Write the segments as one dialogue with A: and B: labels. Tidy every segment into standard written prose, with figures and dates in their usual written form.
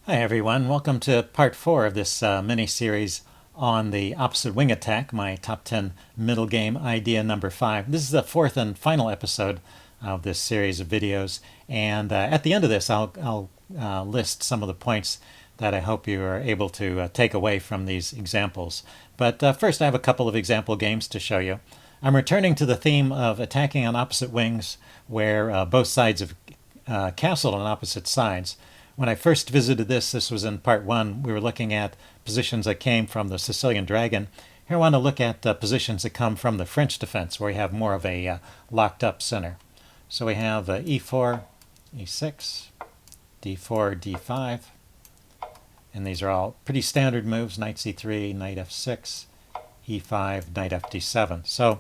A: Hi everyone, welcome to part 4 of this mini-series on the opposite wing attack, my top 10 middle game idea number 5. This is the fourth and final episode of this series of videos, and at the end of this I'll list some of the points that I hope you are able to take away from these examples. But first I have a couple of example games to show you. I'm returning to the theme of attacking on opposite wings where both sides have castled on opposite sides. When I first visited this was in part 1, we were looking at positions that came from the Sicilian dragon. Here I want to look at positions that come from the French defense, where we have more of a locked up center. So we have e4, e6, d4, d5, and these are all pretty standard moves: knight c3, knight f6, e5, knight fd7. So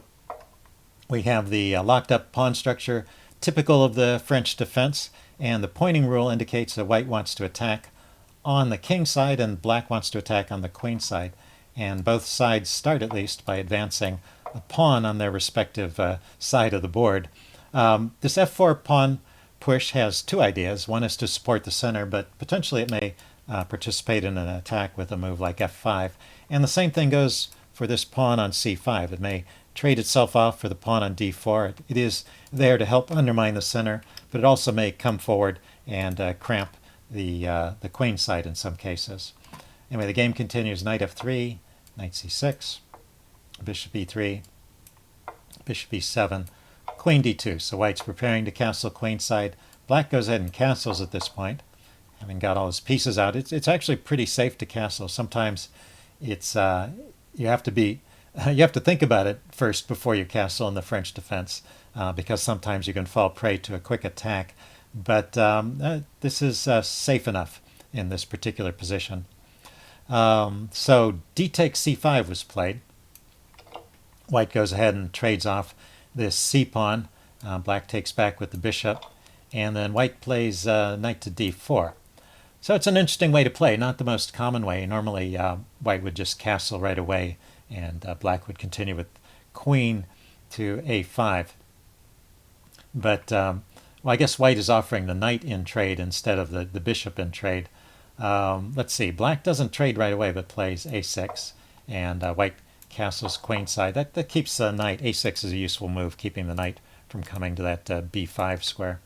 A: we have the locked up pawn structure typical of the French defense, and the pointing rule indicates that white wants to attack on the king side and black wants to attack on the queen side. And both sides start at least by advancing a pawn on their respective side of the board. This f4 pawn push has two ideas. One is to support the center, but potentially it may participate in an attack with a move like f5. And the same thing goes for this pawn on c5. It may trade itself off for the pawn on d4. It is there to help undermine the center, but it also may come forward and cramp the queen side in some cases. Anyway, the game continues: knight f3, knight c6, bishop e3, bishop e7, queen d2. So white's preparing to castle queen side. Black goes ahead and castles at this point, having got all his pieces out. It's actually pretty safe to castle. Sometimes it's you have to think about it first before you castle in the French defense, because sometimes you can fall prey to a quick attack. But this is safe enough in this particular position. So d takes c5 was played. White goes ahead and trades off this c pawn. Black takes back with the bishop, and then white plays knight to d4. So it's an interesting way to play, not the most common way. Normally white would just castle right away, and black would continue with queen to a5. But well, I guess white is offering the knight in trade instead of the bishop in trade. Let's see, black doesn't trade right away but plays a6, and white castles queenside. That keeps the knight. a6 is a useful move, keeping the knight from coming to that b5 square.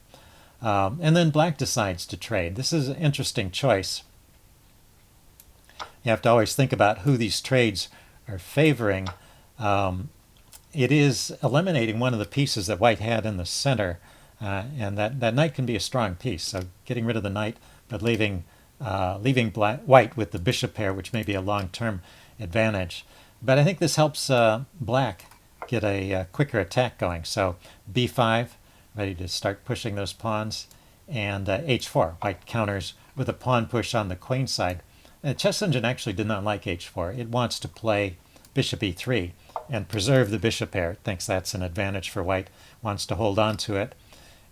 A: And then black decides to trade. This is an interesting choice. You have to always think about who these trades are favoring. It is eliminating one of the pieces that white had in the center, and that knight can be a strong piece. So getting rid of the knight, but leaving white with the bishop pair, which may be a long-term advantage. But I think this helps black get a quicker attack going. So b5, ready to start pushing those pawns, and h4. White counters with a pawn push on the queen side. Chess Engine actually did not like h4. It wants to play bishop e3 and preserve the bishop pair. It thinks that's an advantage for white, wants to hold on to it.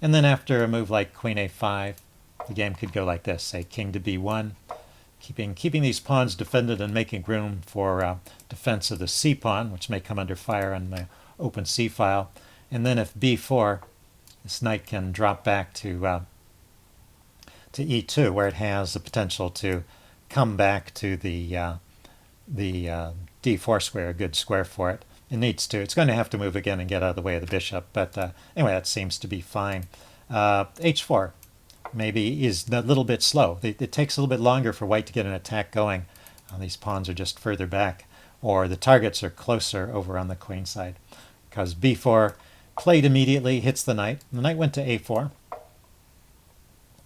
A: And then after a move like queen a5, the game could go like this: say king to b1, keeping these pawns defended and making room for defense of the c pawn, which may come under fire on the open c file. And then if b4, this knight can drop back to e2, where it has the potential to come back to the d4 square, a good square for it. It needs to. It's going to have to move again and get out of the way of the bishop. But anyway, that seems to be fine. h4 maybe is a little bit slow. It takes a little bit longer for white to get an attack going. These pawns are just further back, or the targets are closer over on the queen side. Because b4 played immediately, hits the knight. The knight went to a4,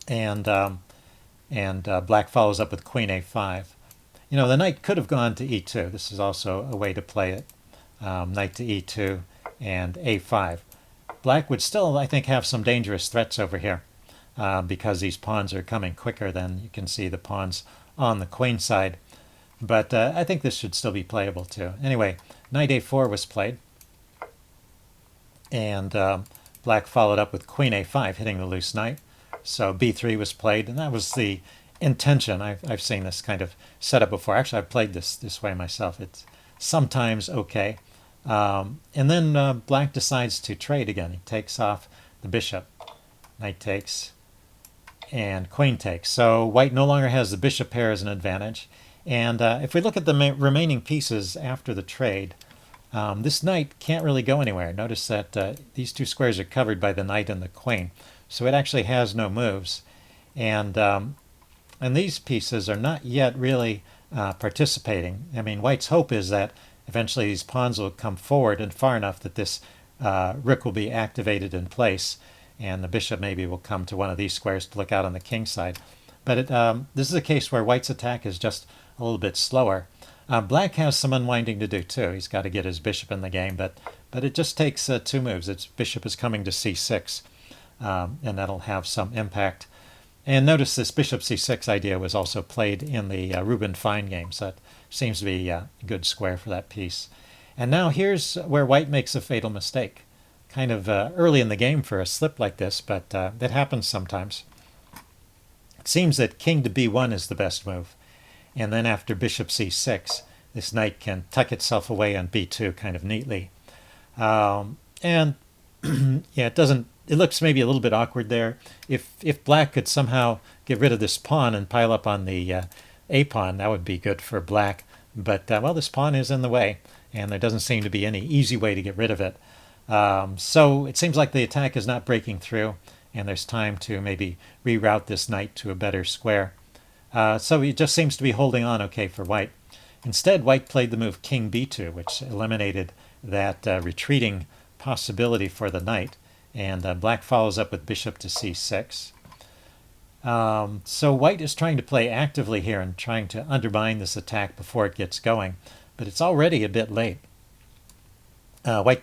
A: and black follows up with queen a5. You know, the knight could have gone to e2. This is also a way to play it. Knight to e2 and a5. Black would still, I think, have some dangerous threats over here, because these pawns are coming quicker than you can see the pawns on the queen side. But I think this should still be playable too. Anyway, knight a4 was played, and black followed up with queen a5, hitting the loose knight. So b3 was played, and that was the intention. I've seen this kind of setup before. Actually, I've played this way myself. It's sometimes okay. And then black decides to trade again. He takes off the bishop. Knight takes and queen takes. So white no longer has the bishop pair as an advantage. And if we look at the remaining pieces after the trade, this knight can't really go anywhere. Notice that these two squares are covered by the knight and the queen. So it actually has no moves. And these pieces are not yet really participating. I mean, white's hope is that eventually these pawns will come forward and far enough that this rook will be activated in place, and the bishop maybe will come to one of these squares to look out on the king side. But this is a case where white's attack is just a little bit slower. Black has some unwinding to do too. He's got to get his bishop in the game, but it just takes 2 moves. Its bishop is coming to c6, and that'll have some impact. And notice this bishop c6 idea was also played in the Rubin Fine game, so it seems to be a good square for that piece. And now here's where white makes a fatal mistake. Kind of early in the game for a slip like this, but that happens sometimes. It seems that king to b1 is the best move. And then after bishop c6, this knight can tuck itself away on b2 kind of neatly. And yeah, it looks maybe a little bit awkward there. If black could somehow get rid of this pawn and pile up on the a pawn, that would be good for black. But, well, this pawn is in the way, and there doesn't seem to be any easy way to get rid of it. So it seems like the attack is not breaking through, and there's time to maybe reroute this knight to a better square. So he just seems to be holding on okay for white. Instead, white played the move king b2, which eliminated that retreating possibility for the knight, and black follows up with bishop to c6. So white is trying to play actively here and trying to undermine this attack before it gets going, but it's already a bit late. White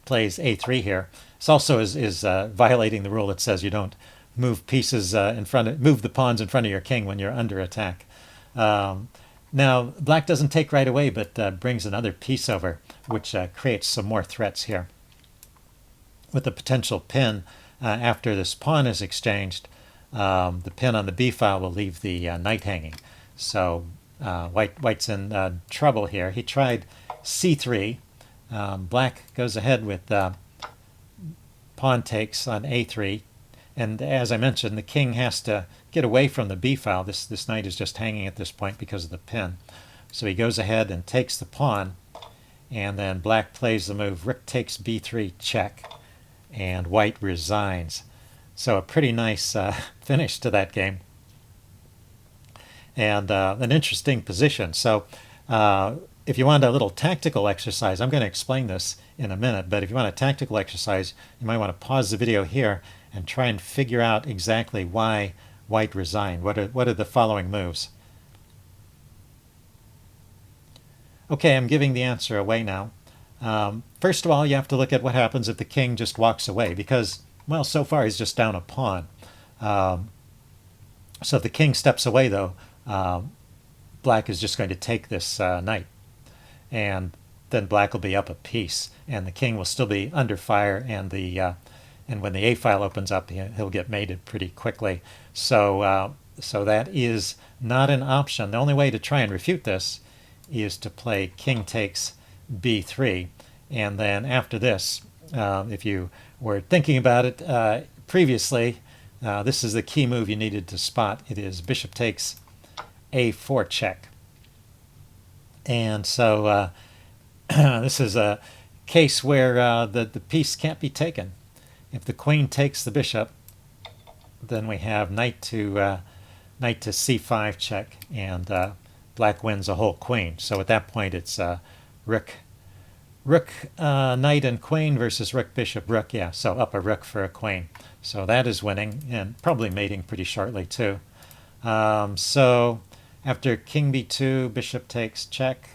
A: plays a3 here. This also is violating the rule that says you don't move pieces move the pawns in front of your king when you're under attack. Now black doesn't take right away, but brings another piece over, which creates some more threats here. With the potential pin after this pawn is exchanged, the pin on the b file will leave the knight hanging. So white's in trouble here. He tried c3. Black goes ahead with pawn takes on a3. And as I mentioned, the king has to get away from the b file. This knight is just hanging at this point because of the pin. So he goes ahead and takes the pawn, and then black plays the move rook takes b3 check, and white resigns. So a pretty nice finish to that game, and an interesting position. So if you want a little tactical exercise, I'm going to explain this in a minute, but if you want a tactical exercise, you might want to pause the video here and try and figure out exactly why white resigned. What are the following moves? Okay, I'm giving the answer away now. First of all, you have to look at what happens if the king just walks away, because, well, so far he's just down a pawn. So if the king steps away, though, black is just going to take this knight, and then black will be up a piece, and the king will still be under fire, and when the a file opens up, he'll get mated pretty quickly. So that is not an option. The only way to try and refute this is to play king takes b3, and then after this, if you were thinking about it previously, this is the key move you needed to spot. It is bishop takes a4 check. And so this is a case where the piece can't be taken. If the queen takes the bishop, then we have knight to c5 check, and black wins a whole queen. So at that point, it's rook, knight and queen versus rook, bishop, rook. Yeah, so up a rook for a queen. So that is winning, and probably mating pretty shortly too. So after king b2, bishop takes check,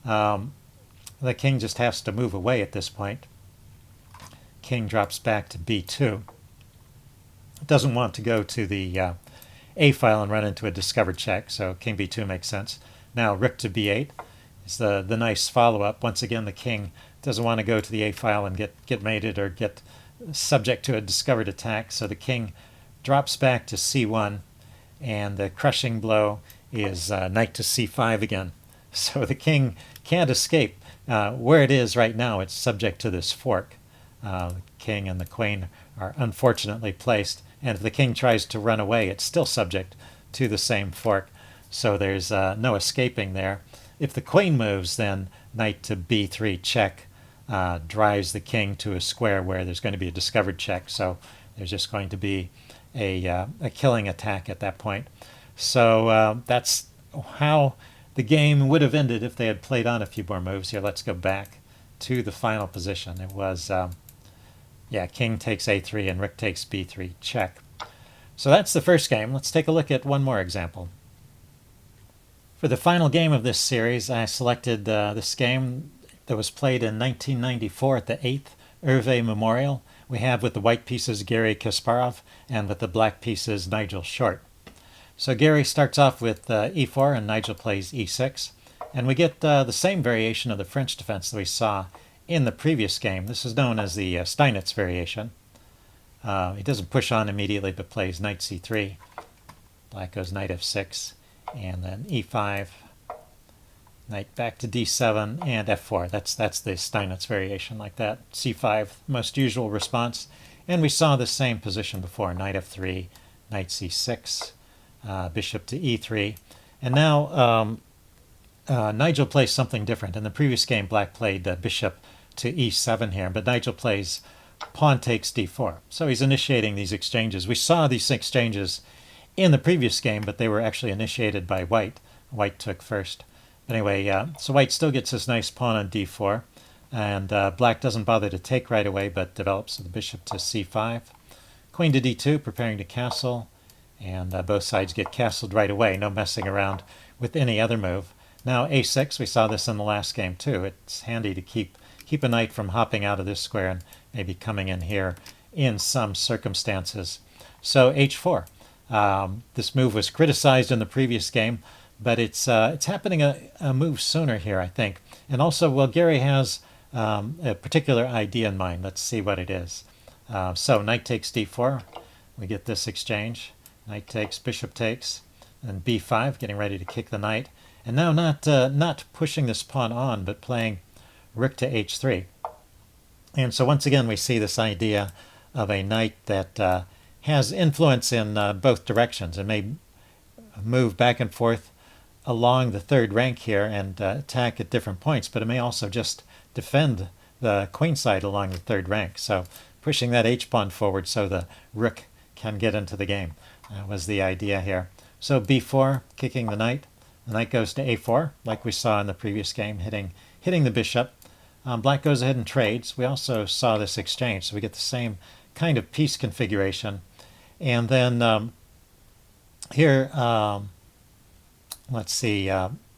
A: the king just has to move away at this point. King drops back to b2. It doesn't want to go to the a file and run into a discovered check, so king b2 makes sense. Now rook to b8 is the nice follow-up. Once again, the king doesn't want to go to the a file and get mated or get subject to a discovered attack, so the king drops back to c1, and the crushing blow is knight to c5 again. So the king can't escape. Where it is right now, it's subject to this fork. The king and the queen are unfortunately placed, And if the king tries to run away, it's still subject to the same fork. So there's no escaping there. If the queen moves, then knight to b3 check drives the king to a square where there's going to be a discovered check. So there's just going to be a killing attack at that point. So that's how the game would have ended if they had played on a few more moves. Here, let's go back to the final position. It was, king takes a3 and rook takes b3 check. So that's the first game. Let's take a look at one more example. For the final game of this series, I selected this game that was played in 1994 at the 8th Hervé Memorial. We have with the white pieces Garry Kasparov and with the black pieces Nigel Short. So Garry starts off with e4 and Nigel plays e6. And we get the same variation of the French defense that we saw in the previous game. This is known as the Steinitz variation. He doesn't push on immediately but plays knight c3. Black goes knight f6 and then e5. Knight back to d7 and f4. That's the Steinitz variation like that. c5, most usual response. And we saw the same position before. Knight f3, knight c6, bishop to e3. And now Nigel plays something different. In the previous game, black played bishop to e7 here, but Nigel plays pawn takes d4. So he's initiating these exchanges. We saw these exchanges in the previous game, but they were actually initiated by white. White took first. But anyway, so white still gets this nice pawn on d4, and black doesn't bother to take right away, but develops the bishop to c5. Queen to d2, preparing to castle, and both sides get castled right away. No messing around with any other move. Now a6, we saw this in the last game too. It's handy to keep a knight from hopping out of this square and maybe coming in here in some circumstances. So h4. This move was criticized in the previous game, but it's happening a move sooner here, I think. And also, well, Garry has a particular idea in mind. Let's see what it is. So knight takes d4. We get this exchange. Knight takes, bishop takes, and b5, getting ready to kick the knight. And now not pushing this pawn on, but playing rook to h3. And so once again, we see this idea of a knight that has influence in both directions and may move back and forth along the third rank here and attack at different points, but it may also just defend the queen side along the third rank. So pushing that h-pawn forward so the rook can get into the game was the idea here. So b4, kicking the knight. The knight goes to a4, like we saw in the previous game, hitting the bishop. Black goes ahead and trades. We also saw this exchange, so we get the same kind of piece configuration. And then here, let's see,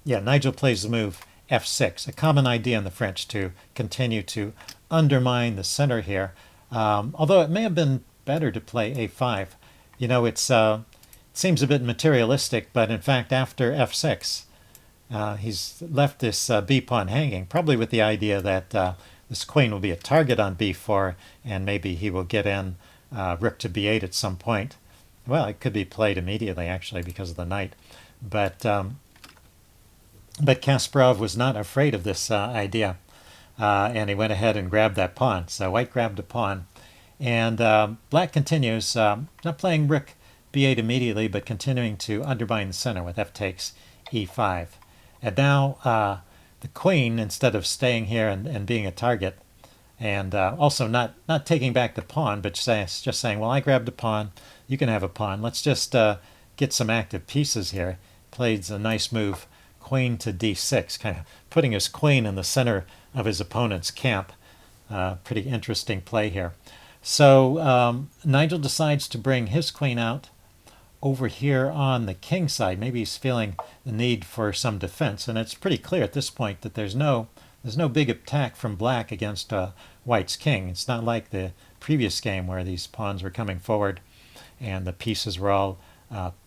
A: Nigel plays the move f6, a common idea in the French to continue to undermine the center here. Although it may have been better to play a5. You know, it seems a bit materialistic, but in fact, after f6, he's left this b-pawn hanging, probably with the idea that this queen will be a target on b4, and maybe he will get in rook to b8 at some point. Well, it could be played immediately, actually, because of the knight. But Kasparov was not afraid of this idea, and he went ahead and grabbed that pawn. So white grabbed a pawn, and black continues, not playing rook b8 immediately, but continuing to undermine the center with f takes e5. And now the queen, instead of staying here and being a target, and also not taking back the pawn, but just saying, well, I grabbed a pawn, you can have a pawn. Let's just get some active pieces here. Plays a nice move, queen to d6, kind of putting his queen in the center of his opponent's camp. Pretty interesting play here. So Nigel decides to bring his queen out over here on the king side. Maybe he's feeling the need for some defense, and it's pretty clear at this point that there's no big attack from black against white's king. It's not like the previous game where these pawns were coming forward and the pieces were all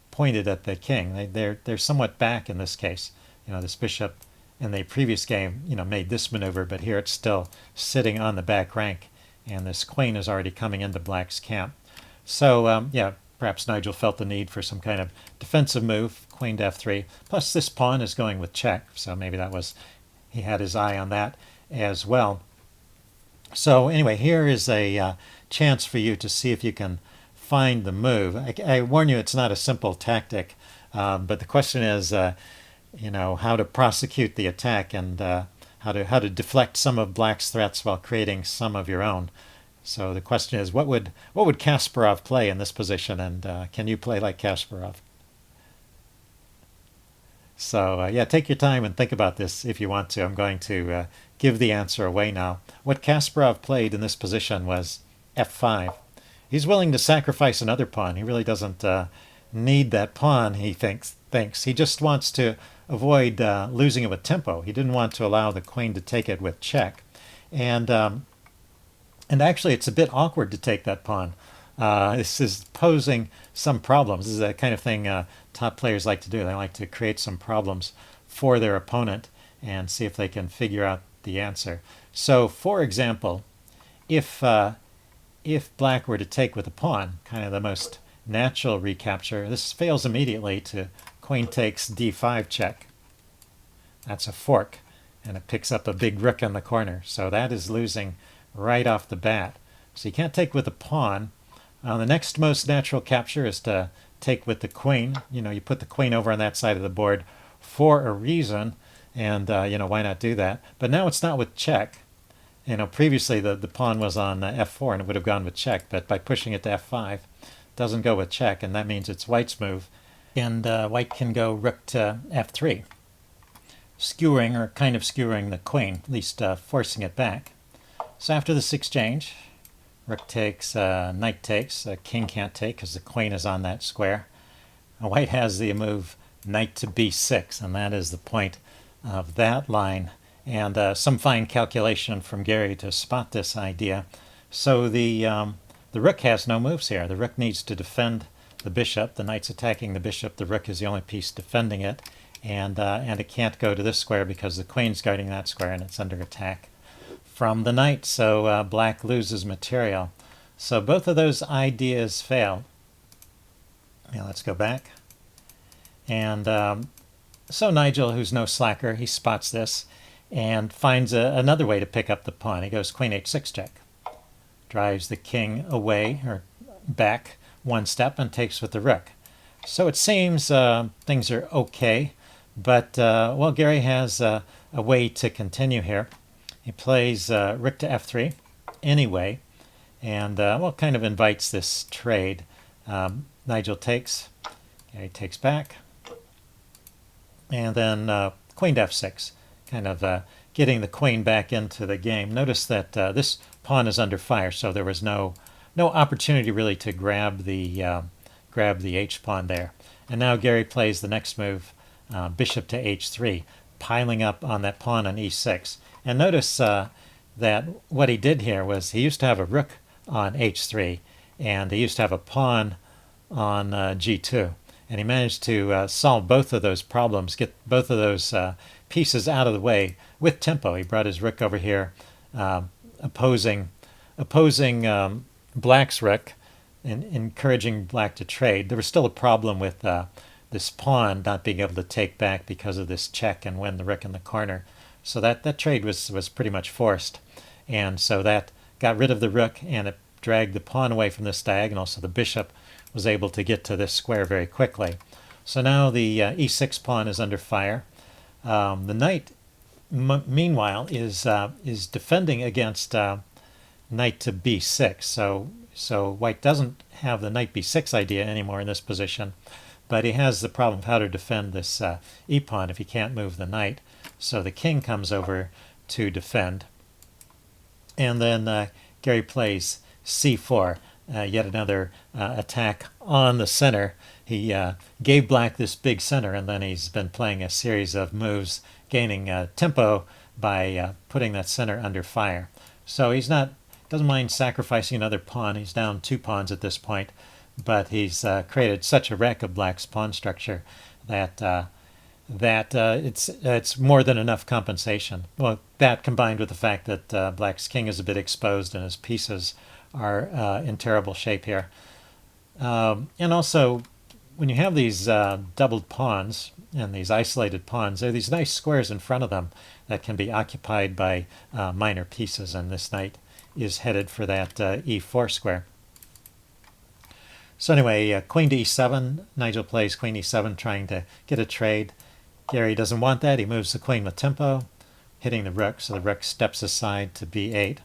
A: pointed at the king. They're somewhat back in this case. You know, this bishop in the previous game, made this maneuver, but here it's still sitting on the back rank, and this queen is already coming into black's camp. So perhaps Nigel felt the need for some kind of defensive move, queen to f3. Plus this pawn is going with check, so maybe he had his eye on that as well. So anyway, here is a chance for you to see if you can find the move. I warn you, it's not a simple tactic, but the question is, how to prosecute the attack and how to deflect some of Black's threats while creating some of your own. So the question is, what would Kasparov play in this position, and can you play like Kasparov? So yeah, take your time and think about this if you want to. I'm going to give the answer away now. What Kasparov played in this position was f5. He's willing to sacrifice another pawn. He really doesn't need that pawn, he thinks. He just wants to avoid losing it with tempo. He didn't want to allow the queen to take it with check. And actually, it's a bit awkward to take that pawn. This is posing some problems. This is the kind of thing top players like to do. They like to create some problems for their opponent and see if they can figure out the answer. So, for example, if Black were to take with a pawn, kind of the most natural recapture, this fails immediately to queen takes d5 check. That's a fork, and it picks up a big rook in the corner. So that is losing right off the bat. So you can't take with a pawn. The next most natural capture is to take with the queen. You put the queen over on that side of the board for a reason, and why not do that? But now it's not with check. Previously the pawn was on f4 and it would have gone with check, but by pushing it to f5, it doesn't go with check, and that means it's White's move. And White can go rook to f3, skewering or kind of skewering the queen, at least forcing it back. So after this exchange, rook takes, knight takes, king can't take because the queen is on that square. White has the move knight to b6, and that is the point of that line. And some fine calculation from Gary to spot this idea. So the rook has no moves here. The rook needs to defend the bishop. The knight's attacking the bishop. The rook is the only piece defending it, and it can't go to this square because the queen's guarding that square, and it's under attack from the knight. So Black loses material. So both of those ideas fail. Now let's go back. And so Nigel, who's no slacker, he spots this and finds another way to pick up the pawn. He goes queen h6 check, drives the king away or back one step and takes with the rook. So it seems things are okay, but well, Gary has a way to continue here. He plays rook to f3 anyway, and well, kind of invites this trade. Nigel takes, Gary takes back, and then queen to f6, kind of getting the queen back into the game. Notice that this pawn is under fire, so there was no opportunity really to grab the h pawn there. And now Gary plays the next move, bishop to h3, piling up on that pawn on e6. And notice that what he did here was he used to have a rook on h3, and he used to have a pawn on g2. And he managed to solve both of those problems, get both of those pieces out of the way with tempo. He brought his rook over here, opposing Black's rook, and encouraging Black to trade. There was still a problem with this pawn not being able to take back because of this check and win the rook in the corner. So that trade was pretty much forced. And so that got rid of the rook, and it dragged the pawn away from this diagonal, so the bishop was able to get to this square very quickly. So now the e6 pawn is under fire. The knight, meanwhile, is defending against knight to b6. So White doesn't have the knight b6 idea anymore in this position, but he has the problem of how to defend this e-pawn if he can't move the knight. So the king comes over to defend. And then Gary plays c4, yet another attack on the center. He gave Black this big center, and then he's been playing a series of moves, gaining tempo by putting that center under fire. So he's doesn't mind sacrificing another pawn. He's down 2 pawns at this point, but he's created such a wreck of Black's pawn structure that it's more than enough compensation. Well, that combined with the fact that Black's king is a bit exposed and his pieces are in terrible shape here. And also, when you have these doubled pawns and these isolated pawns, there are these nice squares in front of them that can be occupied by minor pieces, and this knight is headed for that e4 square. So anyway, queen to e7. Nigel plays queen e7, trying to get a trade. Gary doesn't want that. He moves the queen with tempo, hitting the rook, so the rook steps aside to b8.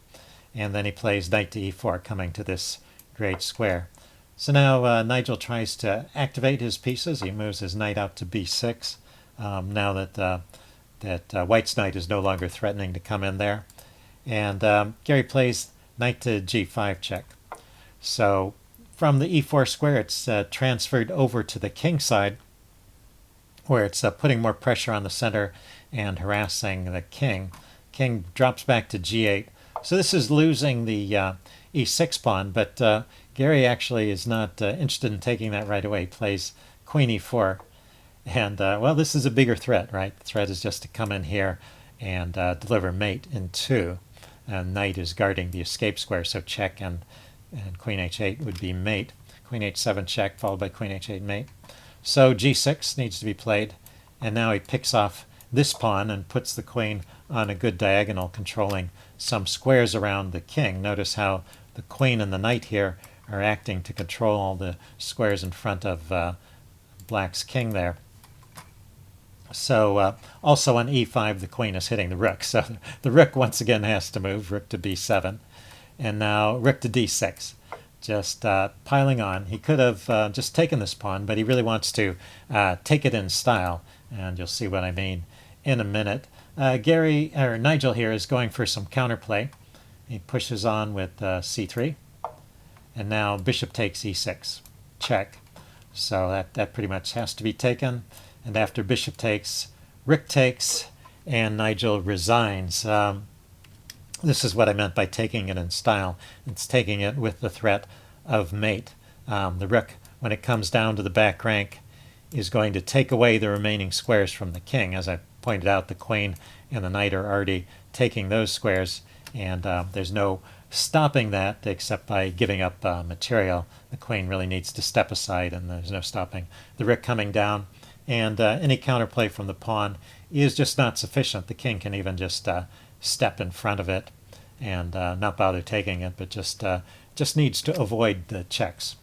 A: And then he plays knight to e4, coming to this great square. So now Nigel tries to activate his pieces. He moves his knight out to b6, now that White's knight is no longer threatening to come in there. And Gary plays knight to g5 check. So from the e4 square, it's transferred over to the king side, where it's putting more pressure on the center and harassing the king. King drops back to g8. So this is losing the e6 pawn, but Gary actually is not interested in taking that right away. He plays queen e4. And, well, this is a bigger threat, right? The threat is just to come in here and deliver mate in 2. And knight is guarding the escape square, so check and queen h8 would be mate. Queen h7 check, followed by queen h8 mate. So g6 needs to be played, and now he picks off this pawn and puts the queen on a good diagonal, controlling some squares around the king. Notice how the queen and the knight here are acting to control all the squares in front of black's king there. So also on e5, the queen is hitting the rook. So the rook once again has to move, rook to b7. And now rook to d6, just piling on. He could have just taken this pawn, but he really wants to take it in style. And you'll see what I mean in a minute. Nigel here is going for some counterplay. He pushes on with c3. And now bishop takes e6, check. So that pretty much has to be taken. And after bishop takes, rook takes, and Nigel resigns. This is what I meant by taking it in style. It's taking it with the threat of mate. The rook, when it comes down to the back rank, is going to take away the remaining squares from the king. As I pointed out, the queen and the knight are already taking those squares, and there's no stopping that except by giving up material. The queen really needs to step aside, and there's no stopping the rook coming down. And any counterplay from the pawn is just not sufficient. The king can even just step in front of it and not bother taking it, but just needs to avoid the checks.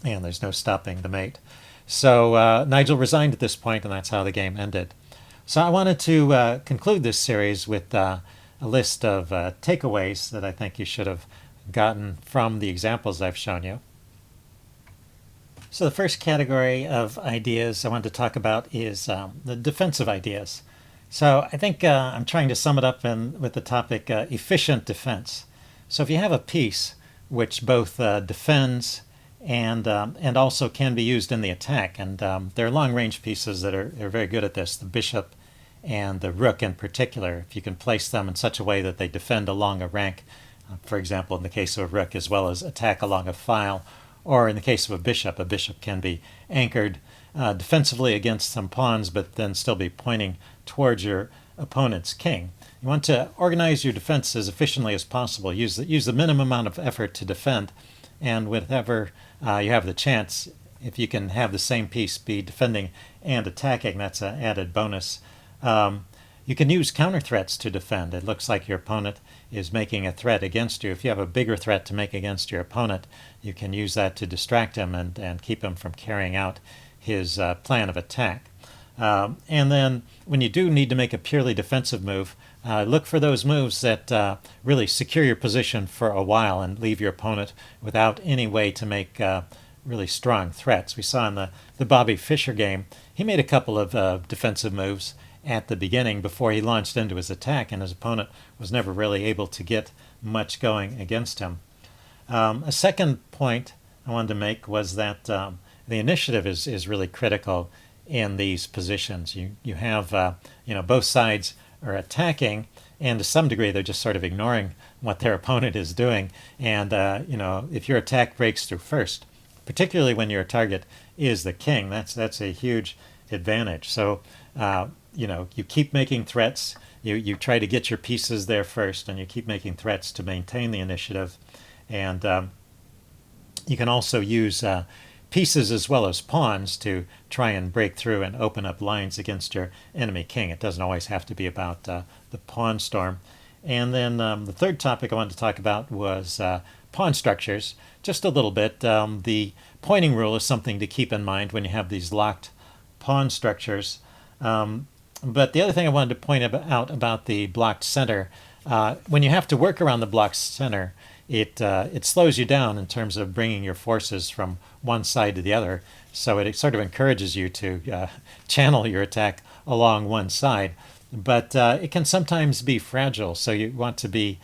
A: And there's no stopping the mate. So Nigel resigned at this point, and that's how the game ended. So I wanted to conclude this series with a list of takeaways that I think you should have gotten from the examples I've shown you. So the first category of ideas I want to talk about is the defensive ideas. So I think I'm trying to sum it up with the topic efficient defense. So if you have a piece which both defends and also can be used in the attack, and there are long-range pieces that are very good at this, the bishop and the rook in particular, if you can place them in such a way that they defend along a rank, for example, in the case of a rook, as well as attack along a file, or in the case of a bishop can be anchored defensively against some pawns, but then still be pointing towards your opponent's king. You want to organize your defense as efficiently as possible. Use the minimum amount of effort to defend, and whenever you have the chance, if you can have the same piece be defending and attacking, that's an added bonus. You can use counter threats to defend. It looks like your opponent is making a threat against you. If you have a bigger threat to make against your opponent, you can use that to distract him and keep him from carrying out his plan of attack. And then when you do need to make a purely defensive move, look for those moves that really secure your position for a while and leave your opponent without any way to make really strong threats. We saw in the Bobby Fischer game, he made a couple of defensive moves at the beginning before he launched into his attack, and his opponent was never really able to get much going against him. A second point I wanted to make was that the initiative is really critical in these positions. You have both sides are attacking, and to some degree they're just sort of ignoring what their opponent is doing. And if your attack breaks through first, particularly when your target is the king, that's a huge advantage. So you keep making threats. You try to get your pieces there first, and you keep making threats to maintain the initiative. And you can also use pieces as well as pawns to try and break through and open up lines against your enemy king. It doesn't always have to be about the pawn storm. And then the third topic I wanted to talk about was pawn structures, just a little bit. The pointing rule is something to keep in mind when you have these locked pawn structures. But the other thing I wanted to point out about the blocked center, when you have to work around the blocked center, it slows you down in terms of bringing your forces from one side to the other. So it sort of encourages you to channel your attack along one side. But it can sometimes be fragile, so you want to be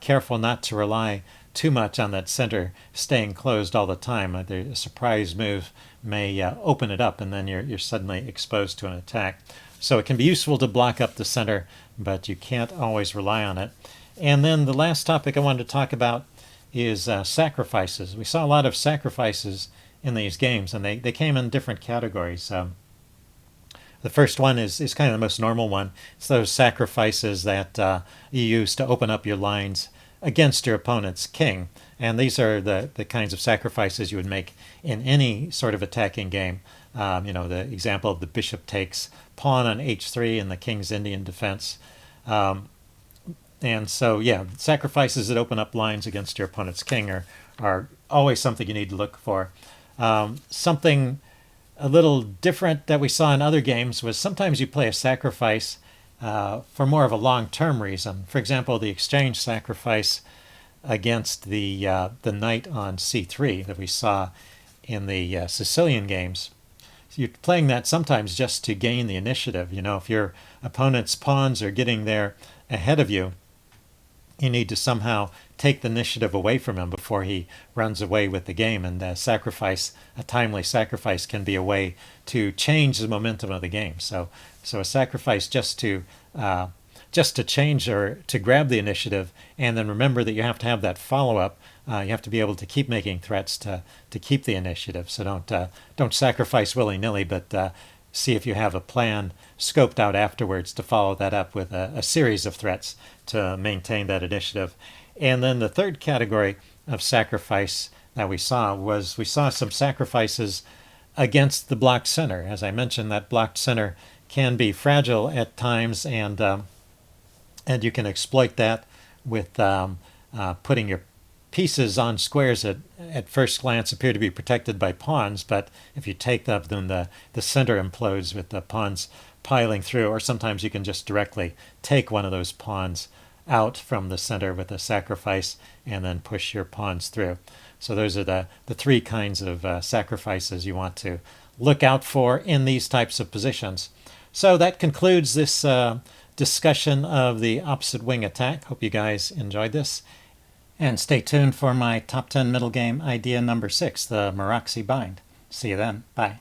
A: careful not to rely too much on that center staying closed all the time. A surprise move may open it up, and then you're suddenly exposed to an attack. So it can be useful to block up the center, but you can't always rely on it. And then the last topic I wanted to talk about is sacrifices. We saw a lot of sacrifices in these games, and they came in different categories. The first one is kind of the most normal one. It's those sacrifices that you use to open up your lines against your opponent's king. And these are the kinds of sacrifices you would make in any sort of attacking game. The example of the bishop takes pawn on h3 in the king's Indian defense. And so, yeah, sacrifices that open up lines against your opponent's king are always something you need to look for. Something a little different that we saw in other games was sometimes you play a sacrifice for more of a long-term reason. For example, the exchange sacrifice against the knight on c3 that we saw in the Sicilian games. So you're playing that sometimes just to gain the initiative. If your opponent's pawns are getting there ahead of you, you need to somehow take the initiative away from him before he runs away with the game. And a timely sacrifice can be a way to change the momentum of the game. So a sacrifice just to change or to grab the initiative, and then remember that you have to have that follow-up. You have to be able to keep making threats to keep the initiative. So don't sacrifice willy-nilly, but see if you have a plan scoped out afterwards to follow that up with a series of threats to maintain that initiative. And then the third category of sacrifice that we saw some sacrifices against the blocked center. As I mentioned, that blocked center can be fragile at times, and you can exploit that with putting your pieces on squares that at first glance appear to be protected by pawns, but if you take them, then the center implodes with the pawns piling through, or sometimes you can just directly take one of those pawns out from the center with a sacrifice and then push your pawns through. So those are the three kinds of sacrifices you want to look out for in these types of positions. So that concludes this discussion of the opposite wing attack. Hope you guys enjoyed this. And stay tuned for my top 10 middle game idea number 6, the Maraxi bind. See you then. Bye.